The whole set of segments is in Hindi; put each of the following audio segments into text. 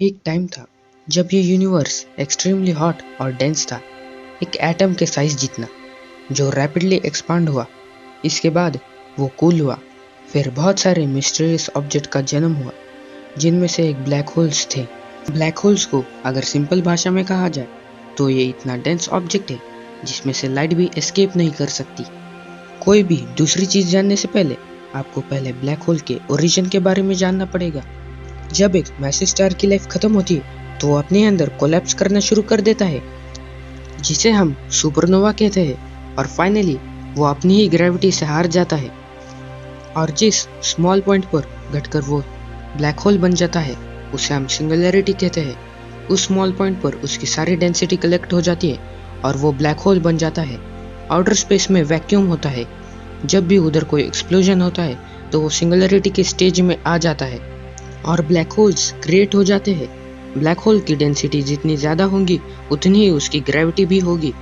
एक टाइम था जब ये यूनिवर्स एक्सट्रीमली हॉट और डेंस था, एक एटम के साइज जितना, जो रैपिडली एक्सपांड हुआ। इसके बाद वो कूल हुआ। फिर बहुत सारे मिस्टीरियस ऑब्जेक्ट का जन्म हुआ, जिनमें से एक ब्लैक होल्स थे। ब्लैक होल्स को अगर सिंपल भाषा में कहा जाए तो ये इतना डेंस ऑब्जेक्ट है जिसमें से लाइट भी एस्केप नहीं कर सकती। कोई भी दूसरी चीज जानने से पहले आपको पहले ब्लैक होल के ओरिजिन के बारे में जानना पड़ेगा। जब एक मैसिव स्टार की लाइफ खत्म होती है तो वो अपने अंदर कोलैप्स करना शुरू कर देता है, जिसे हम सुपरनोवा कहते हैं। और फाइनली वो अपनी ही ग्रेविटी से हार जाता है और जिस स्मॉल पॉइंट पर घटकर वो ब्लैक होल बन जाता है उसे हम सिंगुलैरिटी कहते हैं। उस स्मॉल पॉइंट पर उसकी सारी डेंसिटी कलेक्ट हो जाती है और वो ब्लैक होल बन जाता है। आउटर स्पेस में वैक्यूम होता है। जब भी उधर कोई एक्सप्लोजन होता है तो वो सिंगुलैरिटी के स्टेज में आ जाता है और ब्लैक होल्स क्रिएट हो जाते हैं। ब्लैक होल की डेंसिटी जितनी ज़्यादा होगी उतनी ही उसकी ग्रेविटी भी होगी।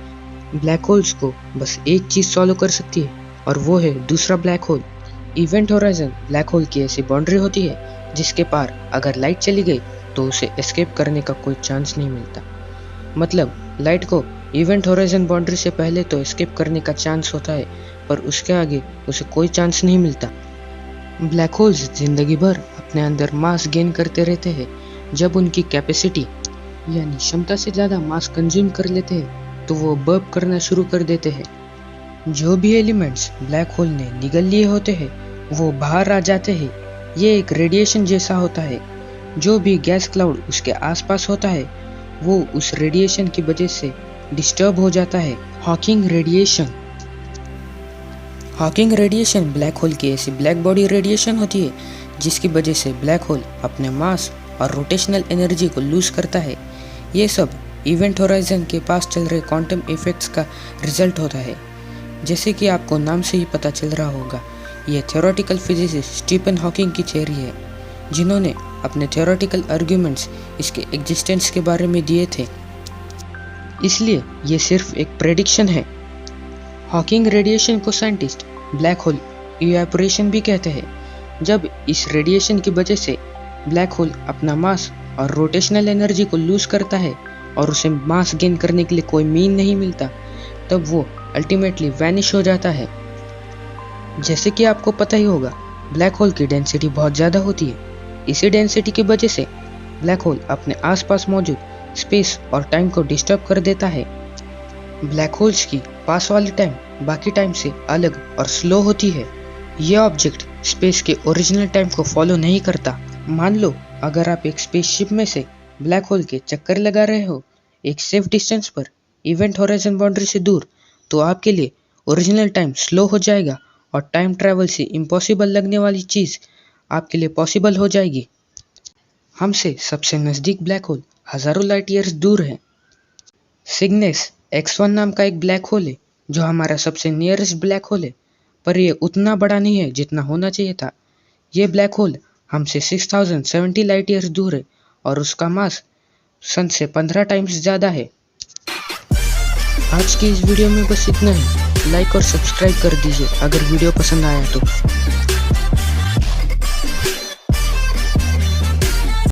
ब्लैक होल्स को बस एक चीज़ सॉल्व कर सकती है और वो है दूसरा black hole. Event horizon black hole की ऐसी बाउंड्री होती है जिसके पार अगर लाइट चली गई तो उसे एस्केप करने का कोई चांस नहीं मिलता। मतलब लाइट को इवेंट होराइजन बाउंड्री से पहले तो एस्केप करने का चांस होता है, पर उसके आगे उसे कोई चांस नहीं मिलता। ब्लैक होल्स जिंदगी भर अपने अंदर मास गेन करते रहते हैं। जब उनकी कैपेसिटी यानी क्षमता से ज़्यादा मास कंज्यूम कर लेते हैं तो वो बर्प करना शुरू कर देते हैं। जो भी एलिमेंट्स ब्लैक होल ने निगल लिए होते हैं वो बाहर आ जाते हैं। ये एक रेडिएशन जैसा होता है। जो भी गैस क्लाउड उसके आसपास होता है वो उस रेडिएशन की वजह से डिस्टर्ब हो जाता है। हॉकिंग रेडिएशन ब्लैक होल की ऐसी ब्लैक बॉडी रेडिएशन होती है जिसकी वजह से ब्लैक होल अपने मास और रोटेशनल एनर्जी को लूज करता है। ये सब इवेंट होराइजन के पास चल रहे क्वांटम इफेक्ट्स का रिजल्ट होता है। जैसे कि आपको नाम से ही पता चल रहा होगा, ये थ्योरेटिकल फिजिसिस्ट स्टीफन हॉकिंग की थ्योरी है, जिन्होंने अपने थ्योरेटिकल आर्ग्यूमेंट्स इसके एग्जिस्टेंस के बारे में दिए थे। इसलिए ये सिर्फ एक प्रेडिक्शन है। हॉकिंग रेडिएशन को साइंटिस्ट ब्लैक होल इवैपोरेशन भी कहते हैं। जब इस रेडिएशन की वजह से ब्लैक होल अपना मास और रोटेशनल एनर्जी को लूज करता है और उसे मास गेन करने के लिए कोई मीन नहीं मिलता, तब वो अल्टीमेटली वैनिश हो जाता है। जैसे कि आपको पता ही होगा, ब्लैक होल की डेंसिटी बहुत ज़्यादा होती है। इसी डेंसिटी की वजह से ब्लैक होल अपने आसपास मौजूद स्पेस और टाइम को डिस्टर्ब कर देता है। ब्लैक होल्स की पास वाली टाइम बाकी टाइम से अलग और स्लो होती है। यह ऑब्जेक्ट स्पेस के ओरिजिनल टाइम को फॉलो नहीं करता। मान लो अगर आप एक स्पेसशिप में से ब्लैक होल के चक्कर लगा रहे हो एक सेफ डिस्टेंस पर, इवेंट होराइजन बाउंड्री से दूर, तो आपके लिए ओरिजिनल टाइम स्लो हो जाएगा और टाइम ट्रैवल से इम्पॉसिबल लगने वाली चीज़ आपके लिए पॉसिबल हो जाएगी। हमसे सबसे नज़दीक ब्लैक होल हज़ारों लाइट ईयर्स दूर है। सिग्नेस X1 नाम का एक ब्लैक होल है जो हमारा सबसे नियरेस्ट ब्लैक होल है, पर यह उतना बड़ा नहीं है जितना होना चाहिए था। यह ब्लैक होल हमसे 6070 लाइट ईयर्स दूर है और उसका मास सन से 15 टाइम्स ज़्यादा है। आज की इस वीडियो में बस इतना ही। लाइक और सब्सक्राइब कर दीजिए अगर वीडियो पसंद आया तो।